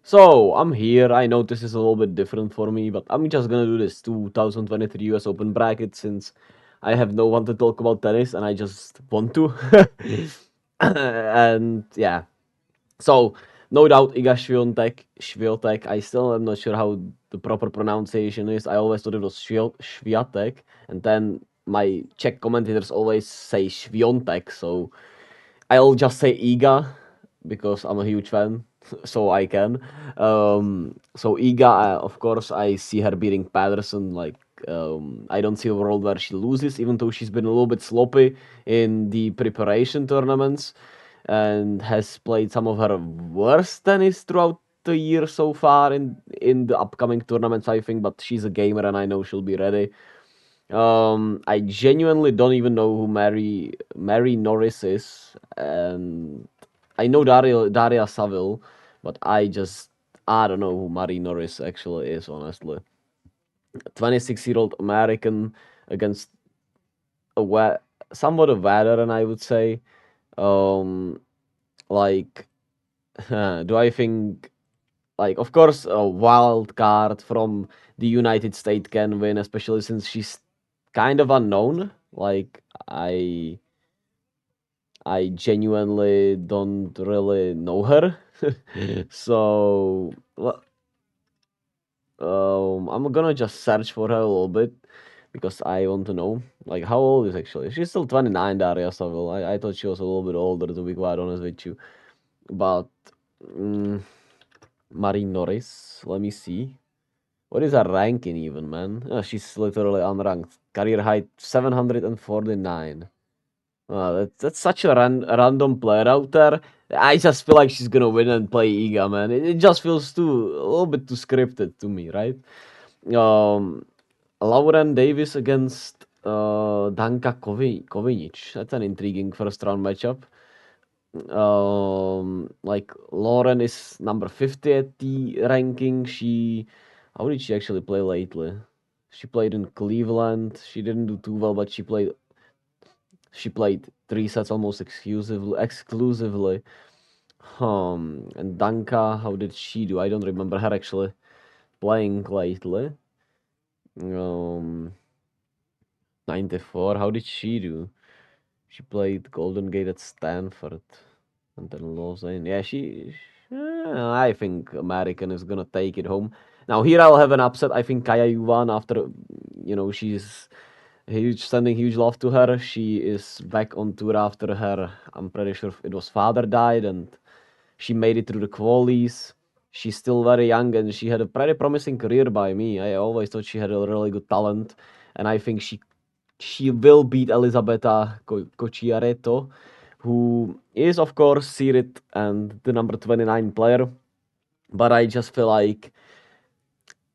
So I'm here. I know this is a little bit different for me, but I'm just gonna do this 2023 US Open bracket since I have no one to talk about tennis and I just want to. And yeah, so no doubt Iga Swiatek. I still am not sure how the proper pronunciation is. I always thought it was Swiatek, and then my Czech commentators always say Sviontek, so I'll just say Iga because I'm a huge fan, so I can. So Iga, of course, I see her beating Patterson. I don't see a world where she loses, even though she's been a little bit sloppy in the preparation tournaments and has played some of her worst tennis throughout the year so far in the upcoming tournaments, I think. But she's a gamer, and I know she'll be ready. I genuinely don't even know who Mary Norris is, and I know Daria Saville, but I don't know who Mary Norris actually is, honestly. 26-year-old American against a somewhat a veteran, I would say. Um, like, do I think of course a wild card from the United States can win, especially since she's kind of unknown. I genuinely don't really know her. So I'm gonna just search for her a little bit because I want to know like how old is actually. She's still 29, Daria Saville. I thought she was a little bit older, to be quite honest with you. But mm, Marie Norris, let me see. What is her ranking even, man? Oh, she's literally unranked. Career height 749. That's such a random player out there. I just feel like she's gonna win and play Iga, man. It just feels a little bit too scripted to me, right? Um, Lauren Davis against Danka Kovinic. That's an intriguing first round matchup. Like Lauren is number 50 at the ranking. How did she actually play lately? She played in Cleveland. She didn't do too well, but she played three sets almost exclusively. And Danka, how did she do? I don't remember her actually playing lately. Um, 94. How did she do? She played Golden Gate at Stanford and then Lausanne. Yeah, I think American is gonna take it home. Now here I'll have an upset. I think Kaya Yuvan after she's huge sending huge love to her. She is back on tour after her. I'm pretty sure it was father died and she made it through the qualies. She's still very young and she had a pretty promising career by me. I always thought she had a really good talent, and I think she will beat Elisabetta Cocciaretto, who is of course seeded and the number 29 player. But I just feel like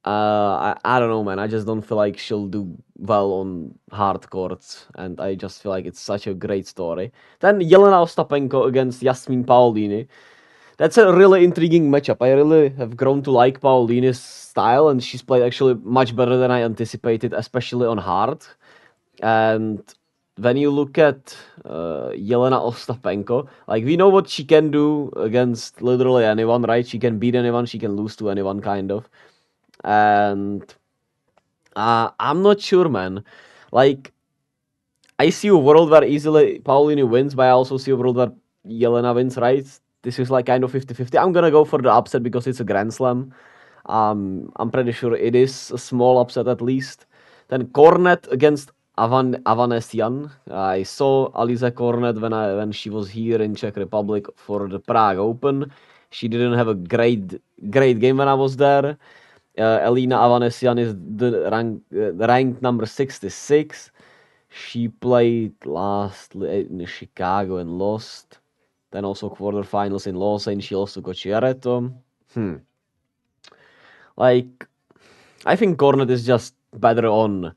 I don't know, man. I just don't feel like she'll do well on hard courts, and I just feel like it's such a great story. Then Jelena Ostapenko against Jasmine Paolini. That's a really intriguing matchup. I really have grown to like Paulina's style, and she's played actually much better than I anticipated, especially on hard. And when you look at Jelena Ostapenko, like we know what she can do against literally anyone, right? She can beat anyone, she can lose to anyone, kind of. And I'm not sure, man. Like I see a world where easily Paulini wins, but I also see a world where Jelena wins, right? This is like kind of 50-50. I'm gonna go for the upset because it's a Grand Slam. I'm pretty sure it is a small upset at least. Then Cornet against Avanesian. I saw Alize Cornet when she was here in Czech Republic for the Prague Open. She didn't have a great game when I was there. Elina Avanesian is the ranked number 66. She played last in Chicago and lost. Then also quarterfinals in Lausanne. She also got Chiaretto. Like, I think Cornet is just better on,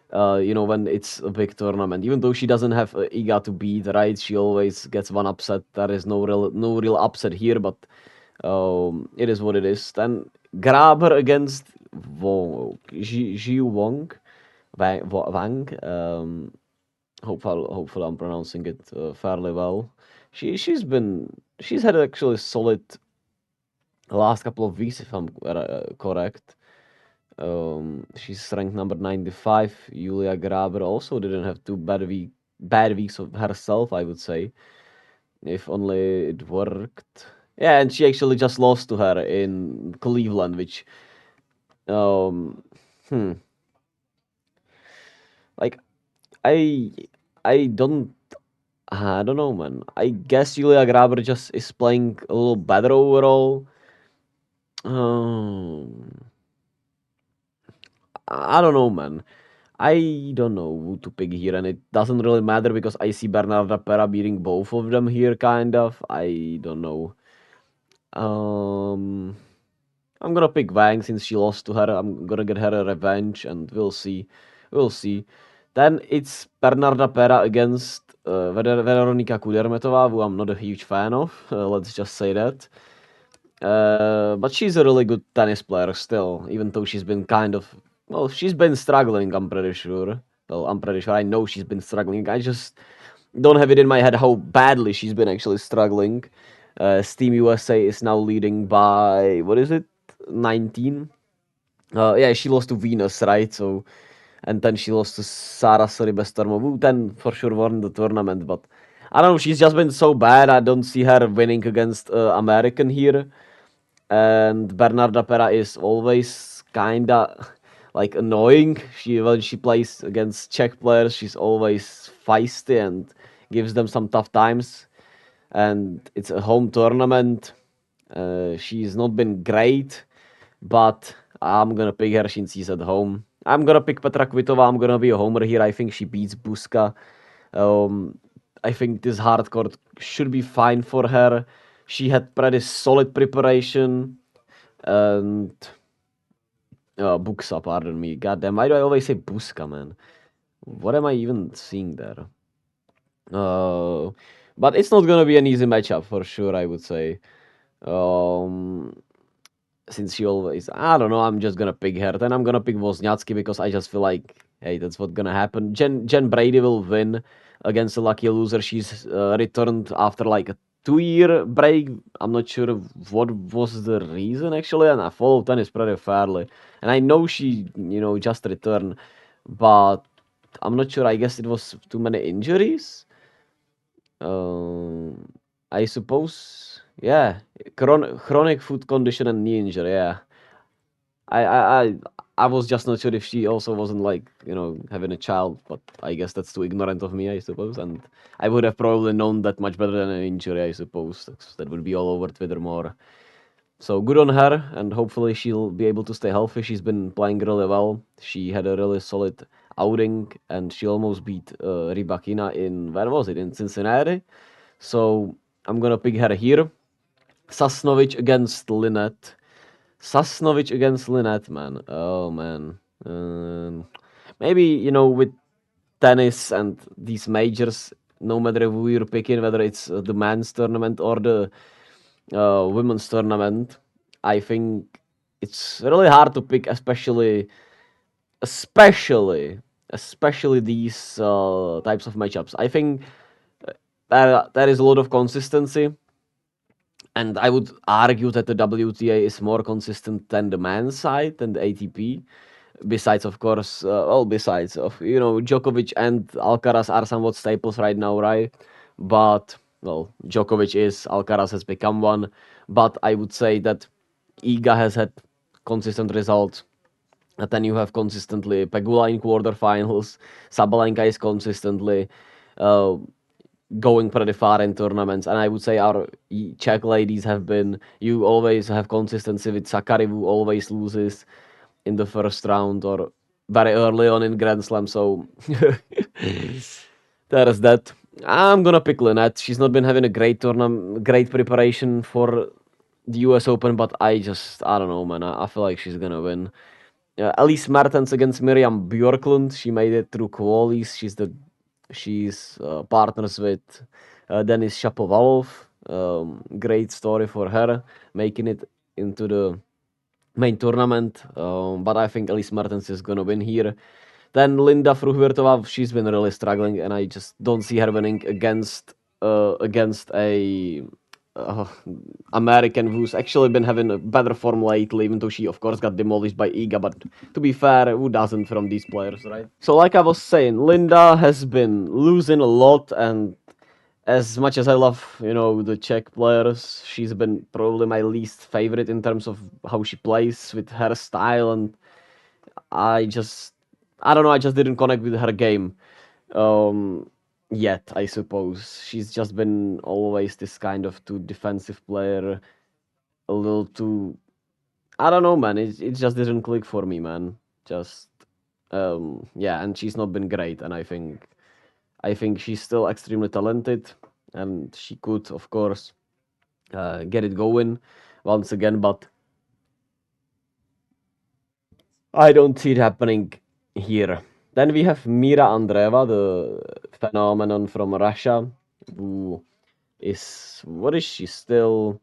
when it's a big tournament. Even though she doesn't have Iga to beat, right? She always gets one upset. There is no real upset here, but it is what it is. Then Graber against Ji Wong. Wang. Hopefully I'm pronouncing it fairly well. She's had actually last couple of weeks, if I'm correct. She's ranked number 95. Julia Graber also didn't have two bad weeks of herself, I would say. If only it worked. Yeah, and she actually just lost to her in Cleveland, which um hmm, like I I don't know, man. I guess Julia Graber just is playing a little better overall. Um, I don't know, man. I don't know who to pick here, and it doesn't really matter because I see Bernarda Pera beating both of them here, kind of. I don't know. Um, I'm gonna pick Wang since she lost to her. I'm gonna get her a revenge, and we'll see. We'll see. Then it's Bernarda Pera against Veronika Kudermetová, who I'm not a huge fan of. Let's just say that. But she's a really good tennis player still, even though she's been kind of well, she's been struggling. I'm pretty sure. Well, I'm pretty sure. I know she's been struggling. I just don't have it in my head how badly she's been actually struggling. Steam USA is now leading by what is it, 19? Yeah, she lost to Venus, right? So, and then she lost to Sara Soribestormo, who then for sure won the tournament. But I don't know. She's just been so bad. I don't see her winning against American here. And Bernarda Pera is always kinda like annoying. She when she plays against Czech players, she's always feisty and gives them some tough times. And it's a home tournament. She's not been great, but I'm gonna pick her since she's at home. I'm gonna pick Petra Kvitova. I'm gonna be a homer here. I think she beats Buska. Um, I think this hardcourt should be fine for her. She had pretty solid preparation and Buxa, pardon me. Goddamn, why do I always say Buska, man? What am I even seeing there? Uh, but it's not gonna be an easy matchup for sure, I would say. Um, since she always, I don't know, I'm just gonna pick her. Then I'm gonna pick Wozniacki because I just feel like, hey, that's what's gonna happen. Jen Brady will win against a lucky loser. She's returned after like a 2 year break. I'm not sure what was the reason actually, and I follow tennis pretty fairly. And I know she, just returned, but I'm not sure. I guess it was too many injuries. Um, I suppose, yeah, chronic foot condition and knee injury. Yeah, I, I, I, I was just not sure if she also wasn't like having a child, but I guess that's too ignorant of me, I suppose. And I would have probably known that much better than an injury, I suppose. That would be all over Twitter more. So good on her, and hopefully she'll be able to stay healthy. She's been playing really well. She had a really solid outing, and she almost beat Rybakina in where was it? In Cincinnati. So I'm gonna pick her here. Sasnovic against Linette. Sasnovic against Linette, man. Oh man. Maybe with tennis and these majors, no matter who you're picking, whether it's the men's tournament or the women's tournament, I think it's really hard to pick, especially, especially these types of matchups. I think there is a lot of consistency, and I would argue that the WTA is more consistent than the men's side and the ATP. Besides, of course, besides of Djokovic and Alcaraz are somewhat staples right now, right? But well, Djokovic is, Alcaraz has become one. But I would say that Iga has had consistent results. And then you have consistently Pegula in quarterfinals. Sabalenka is consistently uh, going pretty far in tournaments. And I would say our Czech ladies have been. You always have consistency with Sakari, who always loses in the first round or very early on in Grand Slam. So there is that. I'm gonna pick Lynette. She's not been having a great tournament, great preparation for the U.S. Open, but I don't know, man. I feel like she's gonna win. Elise Mertens against Miriam Björklund. She made it through qualies. She's partners with Denis Shapovalov. Great story for her making it into the main tournament. But I think Elise Mertens is gonna win here. Then Linda Fruhvirtova, she's been really struggling, and I just don't see her winning against a uh, American who's actually been having a better form lately, even though she, of course, got demolished by Iga. But to be fair, who doesn't from these players, right? So, like I was saying, Linda has been losing a lot, and as much as I love, the Czech players, she's been probably my least favorite in terms of how she plays with her style, and I just, I don't know, I just didn't connect with her game. Um, Yet, I suppose. She's just been always this kind of too defensive player, a little too. I don't know, man. It just didn't click for me, man. Just yeah, and she's not been great, and I think she's still extremely talented, and she could, of course, get it going once again, but I don't see it happening here. Then we have Mira Andreeva, the phenomenon from Russia, who is what is she still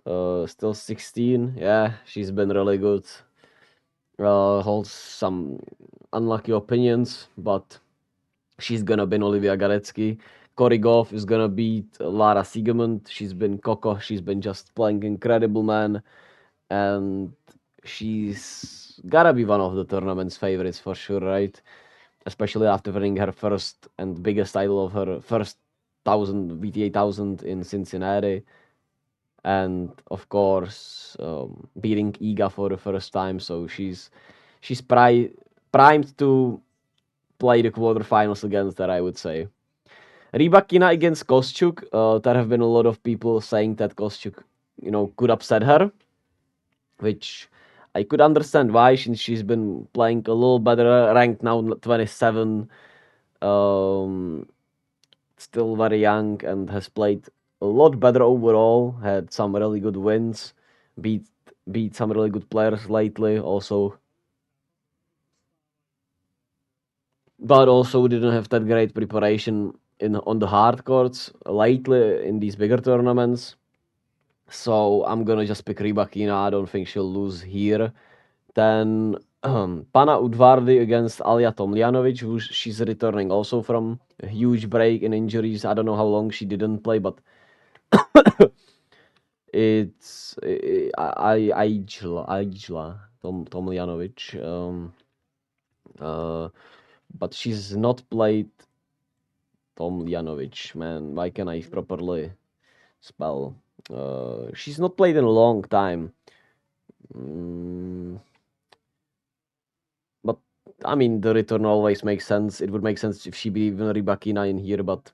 16? Yeah, she's been really good. Holds some unlucky opinions, but she's gonna beat Olivia Garecki. Cory Goff is gonna beat Lara Siegemund. She's been Coco. She's been just playing incredible, man, and she's gotta be one of the tournament's favorites for sure, right? Especially after winning her first and biggest title of her first thousand VTA 1000 in Cincinnati, and of course beating Iga for the first time. So she's primed to play the quarterfinals against her, I would say. Rybakina against Kostyuk. There have been a lot of people saying that Kostyuk, could upset her, which I could understand why, since she's been playing a little better, ranked now 27, um, still very young, and has played a lot better overall. Had some really good wins, beat beat some really good players lately. Also, but also didn't have that great preparation in on the hard courts lately in these bigger tournaments. So I'm gonna just pick Rybakina. I don't think she'll lose here. Then Pana Udvardy against Alia Tomljanovic, who she's returning also from a huge break in injuries. I don't know how long she didn't play, but it's Ajla Tomljanovic. Uh, but she's not played Tomljanovic. Man, why can I properly spell? She's not played in a long time. Mm, but I mean, the return always makes sense. It would make sense if she be even Rybakina in here, but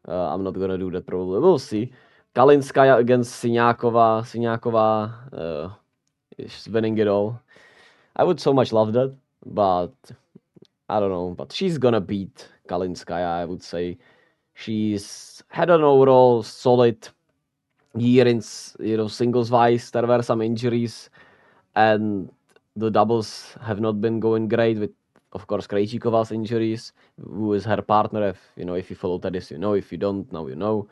I'm not gonna do that probably. We'll see. Kalinskaya against Sinyakova. Sinyakova is winning it all. I would so much love that, but I don't know. But she's gonna beat Kalinskaya, I would say. She's had an overall solid year in singles wise. There were some injuries, and the doubles have not been going great with, of course, Krejcikova's injuries, who is her partner. If you follow tennis, you know. If you don't, now you know.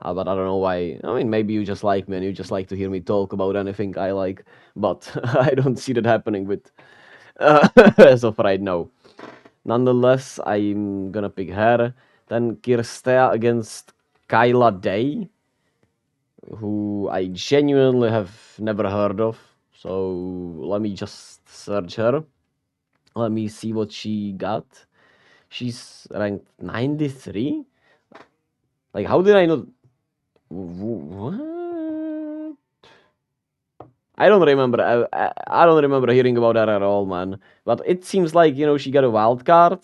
But I don't know why. I mean, maybe you just like me and you just like to hear me talk about anything I like. But I don't see that happening with as of right now. Nonetheless, I'm gonna pick her. Then Kirstea against Kyla Day, who I genuinely have never heard of. So let me just search her. Let me see what she got. She's ranked 93. Like, how did I know? What? I don't remember. I don't remember hearing about her at all, man. But it seems like she got a wild card,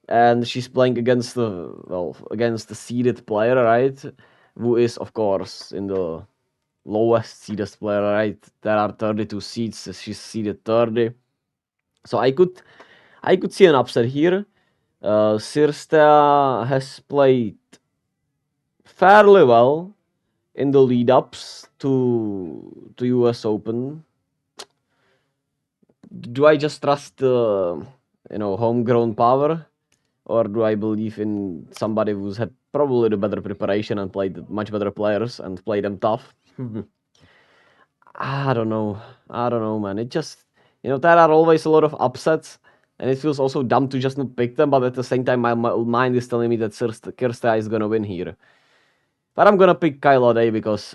and she's playing against the seeded player, right? Who is, of course, in the lowest seeded player, right? There are 32 seeds. So she's seeded 30. So I could see an upset here. Sirsta has played fairly well in the lead ups to US Open. Do I just trust the homegrown power, or do I believe in somebody who's had probably the better preparation and played much better players and played them tough? I don't know. I don't know, man. It just there are always a lot of upsets, and it feels also dumb to just not pick them. But at the same time, my mind is telling me that Kirsta is gonna win here. But I'm gonna pick Kylo Day because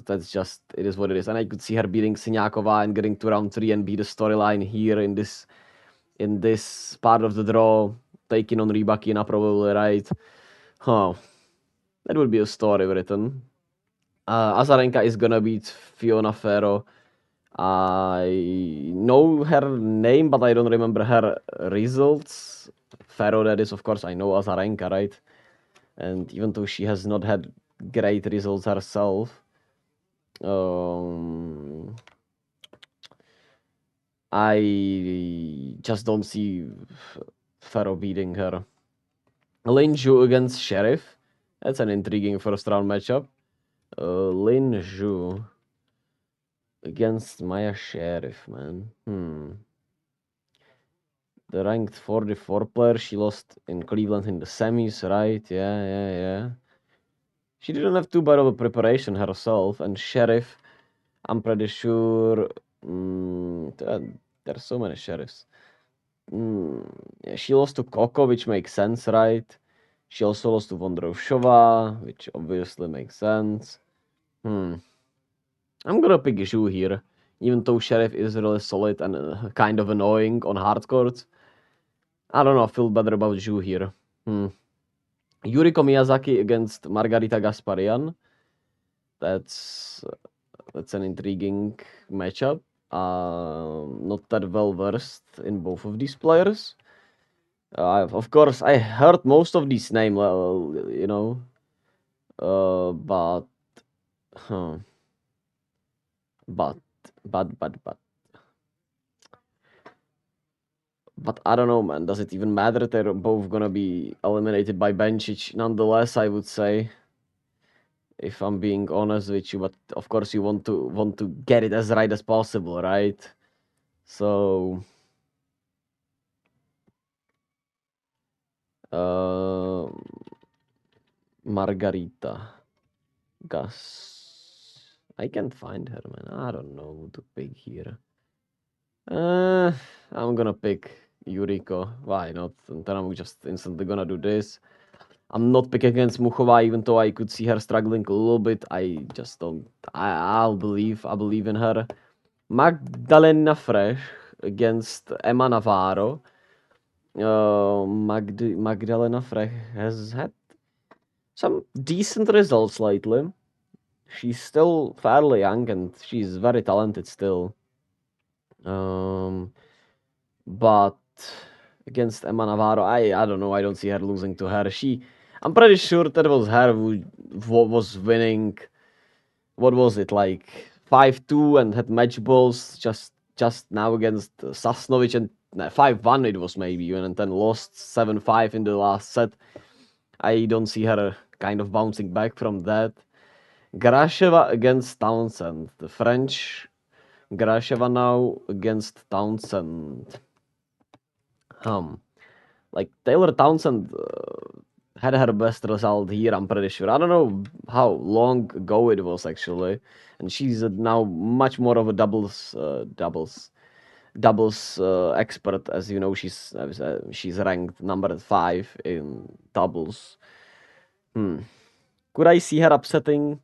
that's just it is what it is, and I could see her beating Sinyakova and getting to round 3 and be the storyline here in this part of the draw, taking on Rybakina probably, right? Huh, that would be a story written. Azarenka is gonna beat Fiona Ferro. I know her name, but I don't remember her results. Ferro, that is, of course, I know Azarenka, right? And even though she has not had great results herself, um, I just don't see Ferro beating her. Lin Zhu against Sheriff. That's an intriguing first round matchup. Lin Zhu against Maya Sheriff, man. The ranked 44 player. She lost in Cleveland in the semis, right? Yeah. She didn't have too bad of a preparation herself. And Sheriff, I'm pretty sure. There's so many Sheriffs. Yeah, she lost to Coco, which makes sense, right? She also lost to Vondroushova, which obviously makes sense. I'm gonna pick Zhu here, even though Sheriff is really solid and kind of annoying on hard courts. I don't know, I feel better about Zhu here. Yuriko Miyazaki against Margarita Gasparian. That's that's an intriguing matchup. Not that well versed in both of these players. Of course, I heard most of these names, you know, but, huh, but, but. But I don't know, man. Does it even matter? They're both gonna be eliminated by Bencic. Nonetheless, I would say, if I'm being honest with you, but of course you want to get it as right as possible, right? So, uh, Margarita Gas. I can't find her, man. I don't know who to pick here. Uh, I'm gonna pick Yuriko. Why not? And then I'm just instantly gonna do this. I'm not picking against Muchova, even though I could see her struggling a little bit. I just don't. I believe in her. Magdalena Frech against Emma Navarro. Magdalena Frech has had some decent results lately. She's still fairly young and she's very talented still. But against Emma Navarro, I don't know. I don't see her losing to her. I'm pretty sure that was her who was winning. What was it, like 5-2 and had match balls just now against Sasnovic, and 5-1 it was maybe even, and then lost 7-5 in the last set. I don't see her kind of bouncing back from that. Grasheva against Townsend. The French Grasheva now against Townsend. Like Taylor Townsend had her best result here, I'm pretty sure. I don't know how long ago it was actually, and she's now much more of a doubles expert, as you know. She's ranked number 5 in doubles. Could I see her upsetting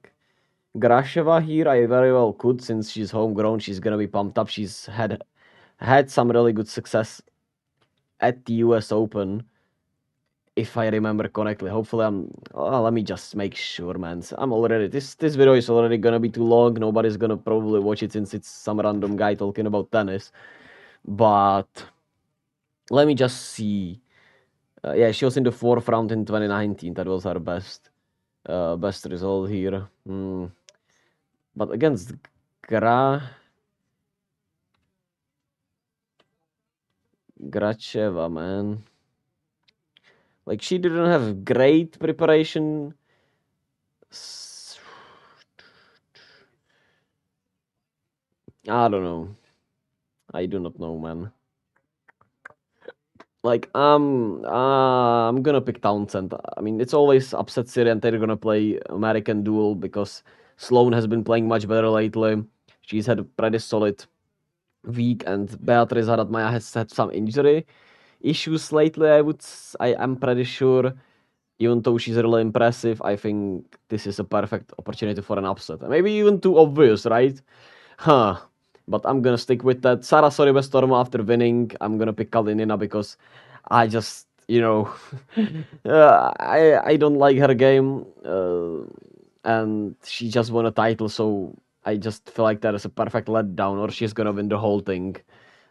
Grasheva here? I very well could, since she's homegrown. She's gonna be pumped up. She's had some really good success at the US Open, if I remember correctly. Hopefully, let me just make sure, man. I'm already. This video is already gonna be too long. Nobody's gonna probably watch it since it's some random guy talking about tennis. But let me just see. Yeah, she was in the 4th round in 2019. That was her best result here. But against Gracheva, man. Like, she didn't have great preparation. I don't know. I do not know, man. Like, I'm gonna pick Townsend. I mean, it's always upset city, and they're gonna play American duel because Sloane has been playing much better lately. She's had a pretty solid week, and Beatriz Haratmaja has had some injury issues lately. I'm pretty sure. Even though she's really impressive, I think this is a perfect opportunity for an upset. Maybe even too obvious, right? Huh. But I'm gonna stick with that. Sara Soribestormo after winning. I'm gonna pick Kalinina because I just, I don't like her game, and she just won a title, so I just feel like that is a perfect letdown, or she's gonna win the whole thing.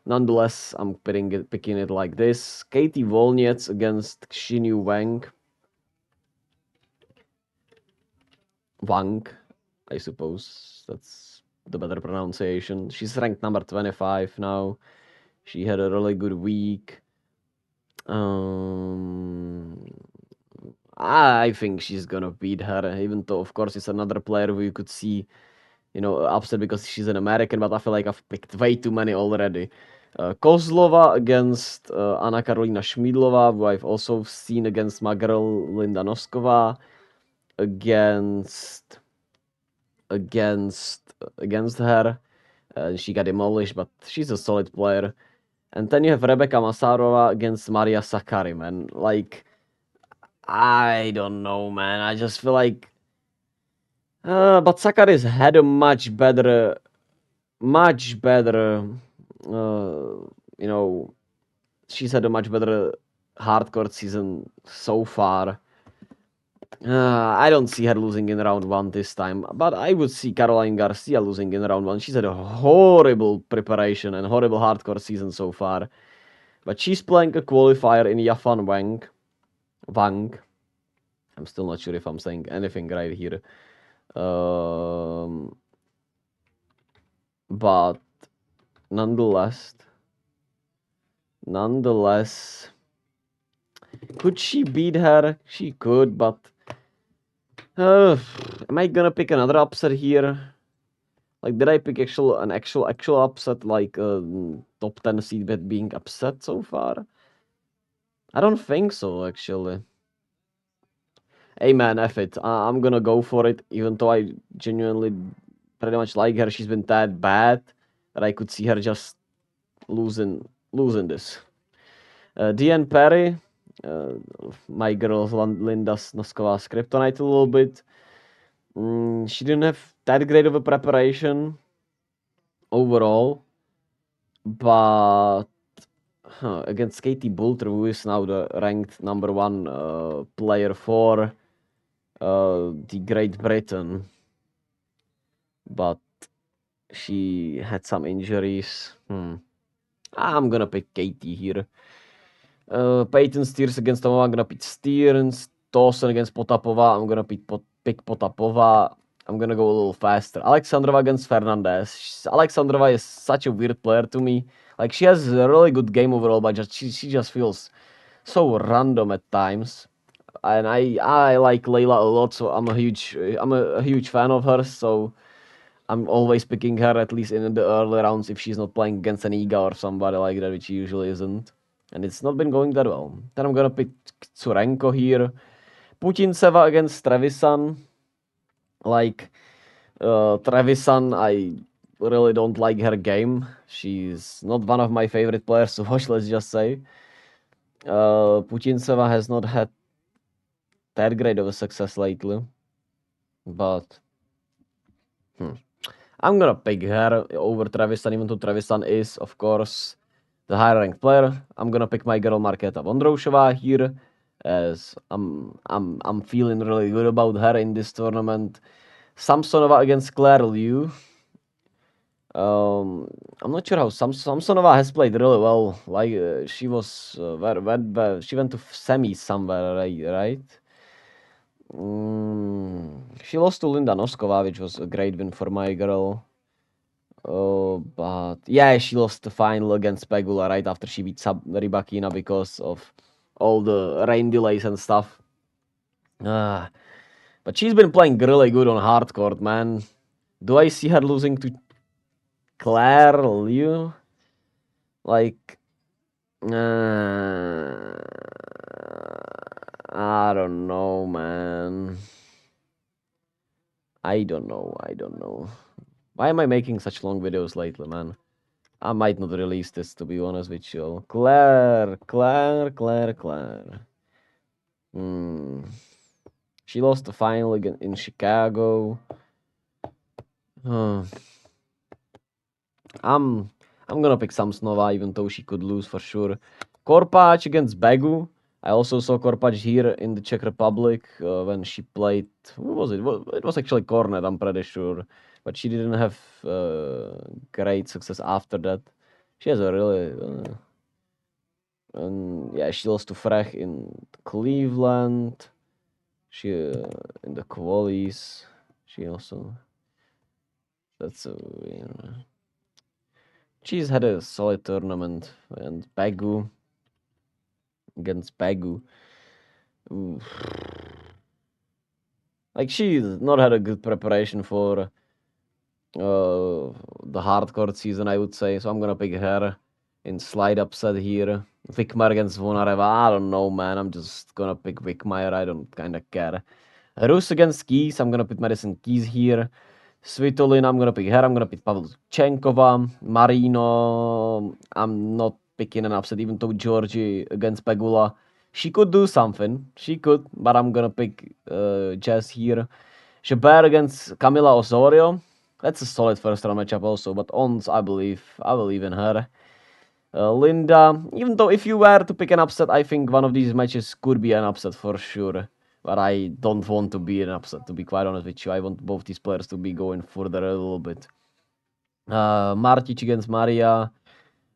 Nonetheless, I'm picking it like this. Katie Wolniec against Xinyu Wang. Wang, I suppose. That's the better pronunciation. She's ranked number 25 now. She had a really good week. Um, I think she's gonna beat her, even though, of course, it's another player who you could see, upset because she's an American, but I feel like I've picked way too many already. Kozlova against Anna Karolina Schmidlova, who I've also seen against my girl Linda Noskova, against against her. She got demolished, but she's a solid player. And then you have Rebecca Masarova against Maria Sakkari, man. Like, I don't know, man. I just feel like, but Sakkari's had a much better, you know, she's had a much better hardcore season so far. I don't see her losing in round one this time, but I would see Caroline Garcia losing in round one. She's had a horrible preparation and horrible hardcore season so far. But she's playing a qualifier in Yafan Wang. Wang. I'm still not sure if I'm saying anything right here. But nonetheless, could she beat her? She could, but am I gonna pick another upset here? Like, did I pick an actual upset, like top 10 seed bet being upset so far? I don't think so, actually. Hey man, F it. I'm gonna go for it, even though I genuinely pretty much like her. She's been that bad that I could see her just losing this. Deanne Perry, uh, my girl Linda Noskova's kryptonite a little bit. She didn't have that great of a preparation overall, but against Katie Boulter, who is now the ranked number one player for the Great Britain, but she had some injuries. I'm gonna pick Katie here. Peyton Steers against Tomova, I'm gonna pick Steers. Dawson against Potapova, I'm gonna pick Potapova. I'm gonna go a little faster. Alexandrova against Fernandez. Alexandrova is such a weird player to me. Like, she has a really good game overall, but she just feels so random at times. And I like Layla a lot, so I'm a huge fan of hers. So I'm always picking her at least in the early rounds if she's not playing against an Iga or somebody like that, which she usually isn't. And it's not been going that well. Then I'm gonna pick Tsurenko here. Putinseva against Trevisan. Like, Trevisan, I really don't like her game. She's not one of my favorite players to watch, let's just say. Putinseva has not had that great of a success lately. But I'm gonna pick her over Trevisan, even though Trevisan is, of course, the higher ranked player. I'm gonna pick my girl Markéta Vondroušová here, as I'm feeling really good about her in this tournament. Samsonova against Claire Liu. I'm not sure how Samsonova has played really well. Like, she was she went to semi somewhere, right? She lost to Linda Noskova, which was a great win for my girl. But yeah, she lost the final against Pegula right after she beat Rybakina because of all the rain delays and stuff. But she's been playing really good on hardcourt, man. Do I see her losing to Claire Liu? Like, I don't know, man. I don't know. Why am I making such long videos lately, man? I might not release this, to be honest with you. Claire. Hmm. She lost the final again in Chicago. Huh. I'm I'm gonna pick Samsonova, even though she could lose for sure. Korpach against Begu. I also saw Korpach here in the Czech Republic when she played. Who was it? It was actually Cornet, I'm pretty sure, but she didn't have great success after that. She has a really, yeah, she lost to Frech in Cleveland. She in the qualies. She also that's a you know, she's had a solid tournament, and Begu against Begu. Ooh. Like she's not had a good preparation for the hardcore season, I would say. So I'm gonna pick her in slide upset here. Vikmar against Vonareva. I don't know, man. I'm just gonna pick Vikmar. I don't kind of care. Rus against Keys. I'm gonna put Madison Keys here. Svitolin, I'm gonna pick her. I'm gonna pick Pavlyuchenkova. Marino, I'm not picking an upset, even though Georgie against Pegula. She could do something. She could, but I'm gonna pick Jazz here. Jabber against Camila Osorio. That's a solid first round matchup also, but Ons, I believe in her. Linda, even though if you were to pick an upset, I think one of these matches could be an upset for sure. But I don't want to be an upset, to be quite honest with you. I want both these players to be going further a little bit. Martic against Maria.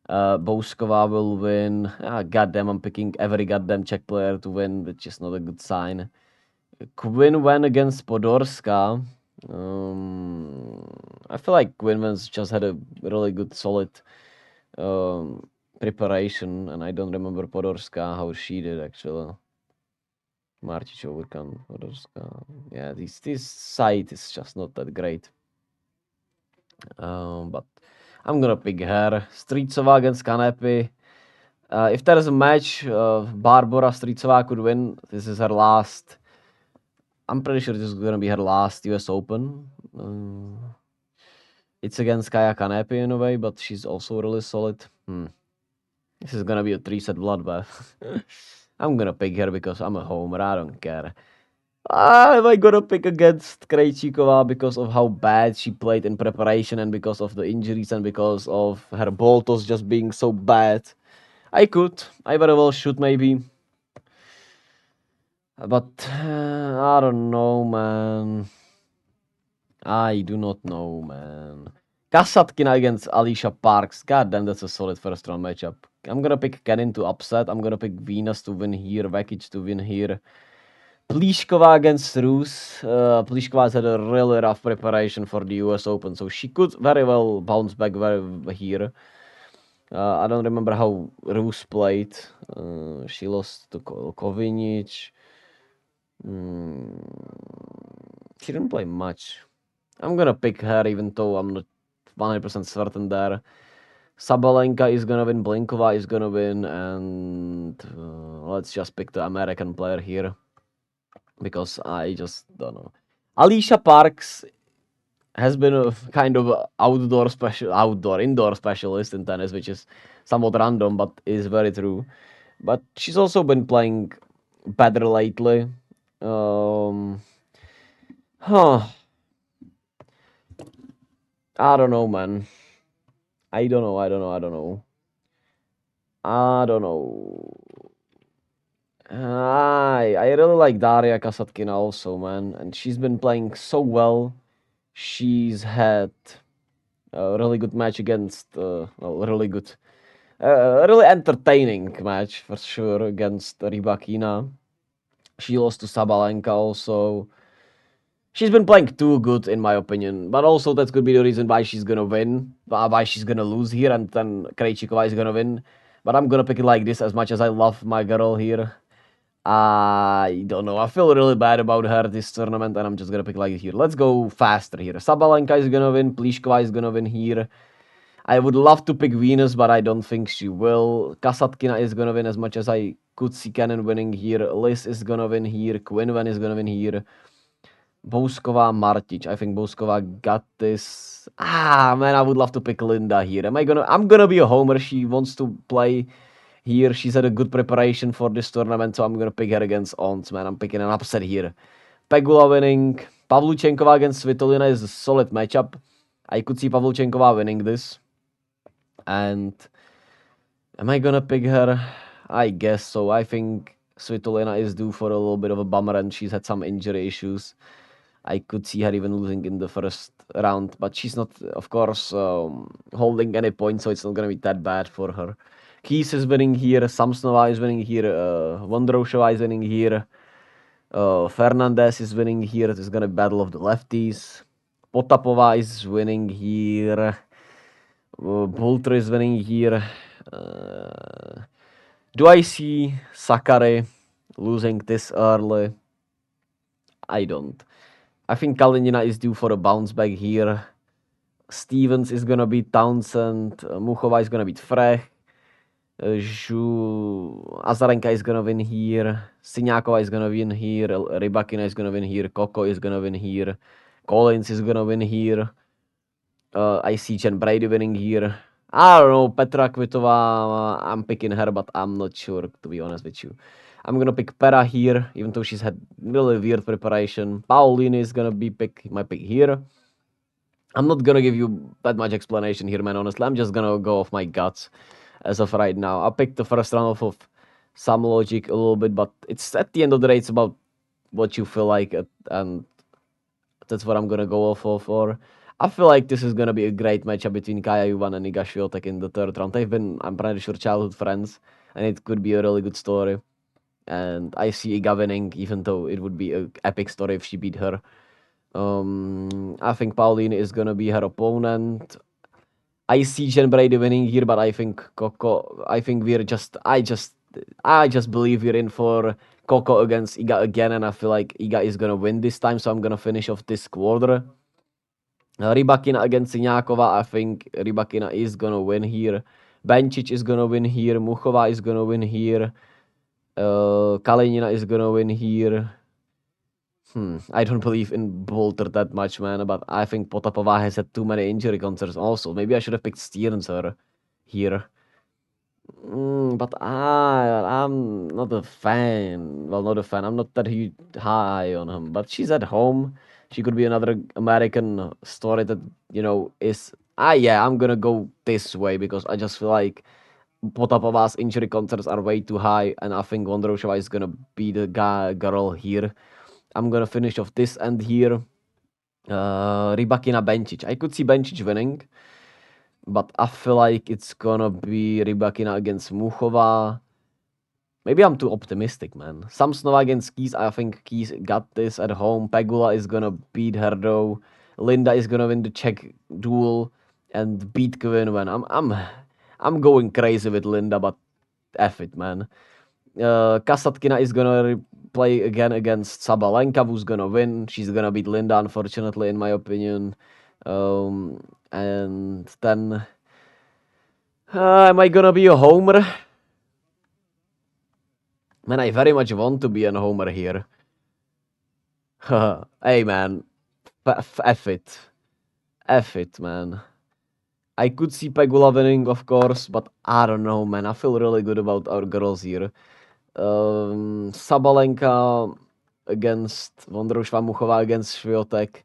Bouskova will win. Goddamn, I'm picking every goddamn Czech player to win, which is not a good sign. Quinn went against Podorska. I feel like Quinlan's just had a really good, solid preparation, and I don't remember Podorska how she did actually. Martic overcome Podorska. Yeah, this site is just not that great. But I'm gonna pick her. Stritsova against Kanepi. If there is a match, Barbara Stritsova could win. This is her last. I'm pretty sure this is gonna be her last US Open. It's against Kaya Kanepi in a way, but she's also really solid. This is gonna be a 3-set bloodbath. I'm gonna pick her because I'm a homer. I don't care. Am I gonna pick against Krejcikova because of how bad she played in preparation and because of the injuries and because of her ball toss just being so bad? I could. I very well should maybe. But I don't know, man. I do not know, man. Kasatkina against Alicia Parks. God damn, that's a solid first round matchup. I'm gonna pick Kenin to upset. I'm gonna pick Venus to win here. Vekic to win here. Pliskova against Rus. Pliskova has had a really rough preparation for the US Open, so she could very well bounce back here. I don't remember how Rus played. She lost to Kovinic. She didn't play much. I'm gonna pick her even though I'm not 100% certain there. Sabalenka is gonna win, Blinkova is gonna win, and let's just pick the American player here. Because I just don't know. Alicia Parks has been a kind of indoor specialist in tennis, which is somewhat random, but is very true. But she's also been playing better lately. Huh. I don't know, man. I don't know. I don't know. I really like Daria Kasatkina also, man, and she's been playing so well. She's had a really good match against, really good, a really entertaining match for sure against Rybakina. She lost to Sabalenka also. She's been playing too good, in my opinion, but also that could be the reason why she's gonna win, why she's gonna lose here, and then Krejcikova is gonna win. But I'm gonna pick it like this as much as I love my girl here. I don't know. I feel really bad about her this tournament, and I'm just gonna pick like here. Let's go faster here. Sabalenka is gonna win. Pliskova is gonna win here. I would love to pick Venus, but I don't think she will. Kasatkina is gonna win as much as I could see Cannon winning here. Liz is gonna win here. Quinlan is gonna win here. Bouskova, Martic. I think Bouskova got this. Man, I would love to pick Linda here. I'm gonna be a homer. She wants to play Here, she's had a good preparation for this tournament, so I'm gonna pick her against Ons, man. I'm picking an upset here. Pegula winning. Pavluchenkova against Svitolina is a solid matchup. I could see Pavluchenkova winning this. And am I gonna pick her? I guess so. I think Svitolina is due for a little bit of a bummer, and she's had some injury issues. I could see her even losing in the first round, but she's not, of course, holding any points, so it's not gonna be that bad for her. Keys is winning here, Samsonova is winning here, Vondrousova is winning here, Fernandez is winning here. It is gonna be battle of the lefties. Potapova is winning here. Bolter is winning here. Do I see Sakari losing this early? I don't. I think Kalinina is due for a bounce back here. Stevens is gonna beat Townsend. Muchova is gonna beat Frech. Azarenka is gonna win here. Siňáková is gonna win here. Rybakina is gonna win here. Koko is gonna win here. Collins is gonna win here. I see Jen Brady winning here. I don't know, Petra Kvitova, I'm picking her, but I'm not sure, to be honest with you. I'm gonna pick Pera here, even though she's had really weird preparation. Paulini is gonna be my pick here. I'm not gonna give you that much explanation here, man, honestly. I'm just gonna go off my guts as of right now. I picked the first round off of some logic a little bit, but it's at the end of the day, it's about what you feel like, and that's what I'm gonna go off for. I feel like this is gonna be a great matchup between Kaya Juvan and Iga Swiatek in the third round. They've been, I'm pretty sure, childhood friends, and it could be a really good story. And I see Iga winning, even though it would be an epic story if she beat her. I think Pauline is gonna be her opponent. I see Jen Brady winning here, but I think Coco. I think I just believe we're in for Coco against Iga again, and I feel like Iga is gonna win this time. So I'm gonna finish off this quarter. Rybakina against Siňáková. I think Rybakina is gonna win here. Bencic is gonna win here. Muchova is gonna win here. Kalinina is gonna win here. I don't believe in Bolter that much, man, but I think Potapova has had too many injury concerns also. Maybe I should have picked Stearns here. But I'm not a fan. Well, not a fan. I'm not that high on him. But she's at home. She could be another American story that, is... yeah, I'm gonna go this way because I just feel like Potapova's injury concerns are way too high, and I think Vondrousova is gonna be the girl here. I'm gonna finish off this end here. Rybakina Bencic. I could see Bencic winning, but I feel like it's gonna be Rybakina against Muchova. Maybe I'm too optimistic, man. Samsonova against Keys. I think Keys got this at home. Pegula is gonna beat her though. Linda is gonna win the Czech duel and beat Kvin. I'm going crazy with Linda, but F it, man. Kasatkina is gonna play again against Sabalenka, who's gonna win. She's gonna beat Linda, unfortunately, in my opinion. And then... am I gonna be a homer? Man, I very much want to be a homer here. Hey, man. F it. F it, man. I could see Pegula winning, of course, but I don't know, man. I feel really good about our girls here. Sabalenka against Vondrousova, Muchova against Swiatek.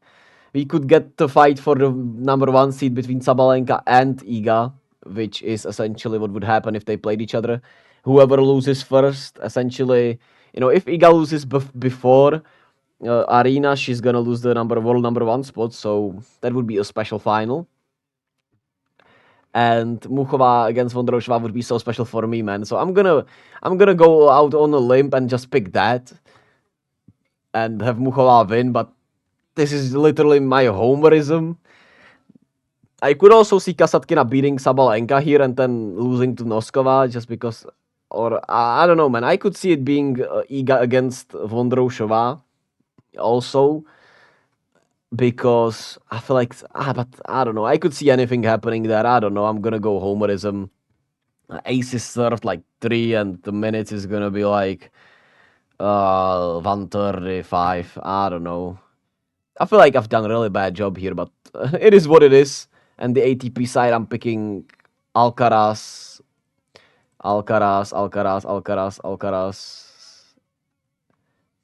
We could get the fight for the number one seed between Sabalenka and Iga, which is essentially what would happen if they played each other. Whoever loses first, essentially, if Iga loses before Arena, she's gonna lose the world number one spot, so that would be a special final. And Muchova against Vondrousova would be so special for me, man. So I'm gonna go out on a limb and just pick that and have Muchova win, but this is literally my homerism. I could also see Kasatkina beating Sabalenka here and then losing to Noskova just because, or I don't know, man. I could see it being Iga against Vondrousova also, because I feel like, but I don't know. I could see anything happening there. I don't know. I'm gonna go homerism. Aces served like 3, and the minutes is gonna be like 135. I don't know. I feel like I've done a really bad job here, but it is what it is. And the ATP side, I'm picking Alcaraz. Alcaraz, Alcaraz, Alcaraz, Alcaraz,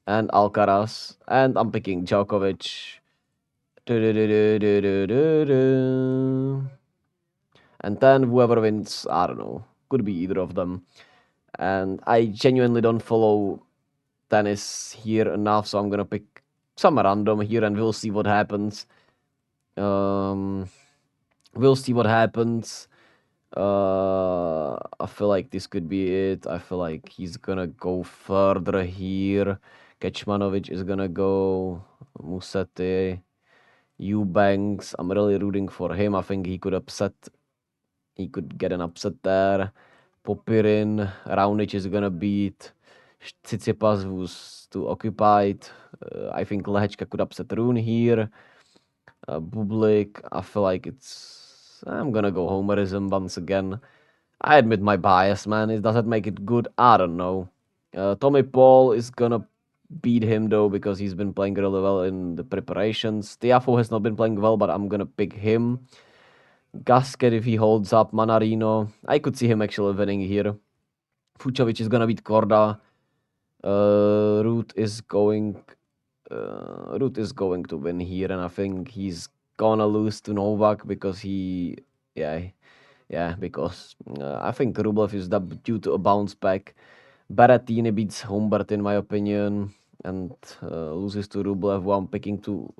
and Alcaraz, and I'm picking Djokovic. Du-du-du-du-du-du-du-du. And then whoever wins, I don't know, could be either of them. And I genuinely don't follow tennis here enough, so I'm gonna pick some random here, and we'll see what happens. Um, we'll see what happens. I feel like this could be it. I feel like he's gonna go further here. Kecmanovic is gonna go. Musetti, Eubanks. I'm really rooting for him. I think he could upset. He could get an upset there. Popirin, Raonic is gonna beat Tsitsipas, who's too occupied. I think Lehečka could upset Rune here. Bublik, I feel like it's. I'm gonna go homerism once again. I admit my bias, man. Does that make it good? I don't know. Tommy Paul is gonna beat him though because he's been playing really well in the preparations. Tiafo has not been playing well, but I'm gonna pick him. Gasquet if he holds up. Manarino, I could see him actually winning here. Fucovic is gonna beat Korda. Root is going. Root is going to win here, and I think he's gonna lose to Novak because because I think Rublev is due to a bounce back. Berrettini beats Humbert in my opinion, and loses to Rublev, who I'm picking to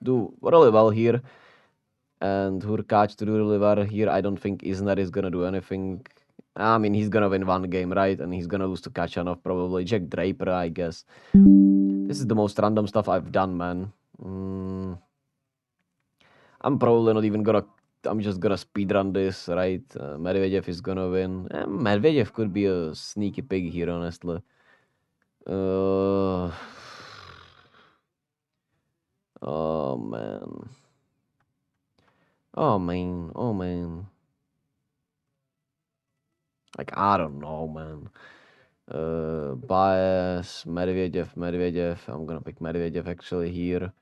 do really well here. And Hurkacz to do really well here. I don't think Isner is gonna do anything. I mean, he's gonna win one game, right? And he's gonna lose to Kachanov probably. Jack Draper, I guess. This is the most random stuff I've done, man. I'm probably not even gonna. I'm just gonna speedrun this, right? Medvedev is gonna win. Medvedev could be a sneaky pig here, honestly. Uh, oh man. Oh man. Oh man. Like I don't know, man. Bias, Medvedev. I'm gonna pick Medvedev actually here.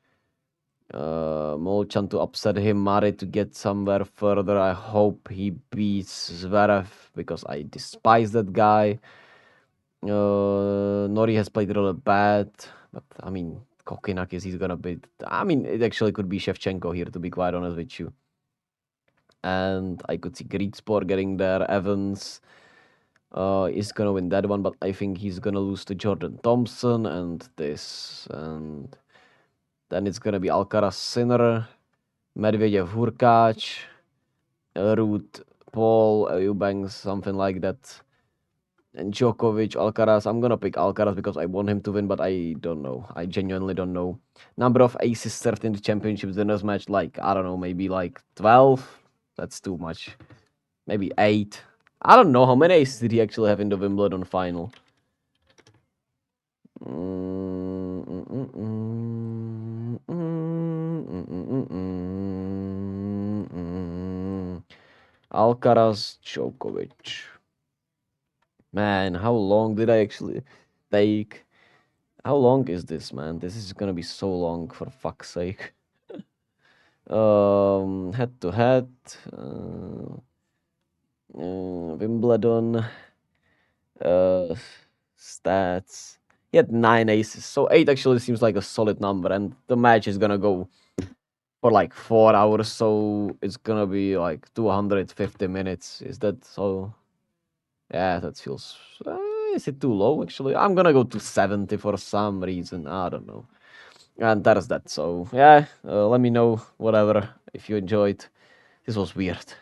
Molchan to upset him, Mare to get somewhere further. I hope he beats Zverev because I despise that guy. Nori has played really bad, but I mean, Kokinakis, he's gonna beat. I mean, it actually could be Shevchenko here, to be quite honest with you. And I could see Grietzpor getting there. Evans is gonna win that one, but I think he's gonna lose to Jordan Thompson and this. And then it's gonna be Alcaraz Sinner, Medvedev Hurkacz, Ruud Paul, Eubanks, something like that. And Djokovic, Alcaraz. I'm gonna pick Alcaraz because I want him to win, but I don't know. I genuinely don't know. Number of aces served in the championships winners match, like I don't know, maybe like 12. That's too much. Maybe 8. I don't know how many aces did he actually have in the Wimbledon final. Alcaraz, Djokovic. Man, how long did I actually take? How long is this, man? This is gonna be so long, for fuck's sake. Head to head. Wimbledon. Stats. He had 9 aces, so 8 actually seems like a solid number, and the match is gonna go for like 4 hours, so it's gonna be like 250 minutes. Is that so? Yeah, that feels. Is it too low? Actually, I'm gonna go to 70 for some reason. I don't know. And that is that. So yeah, let me know whatever if you enjoyed. This was weird.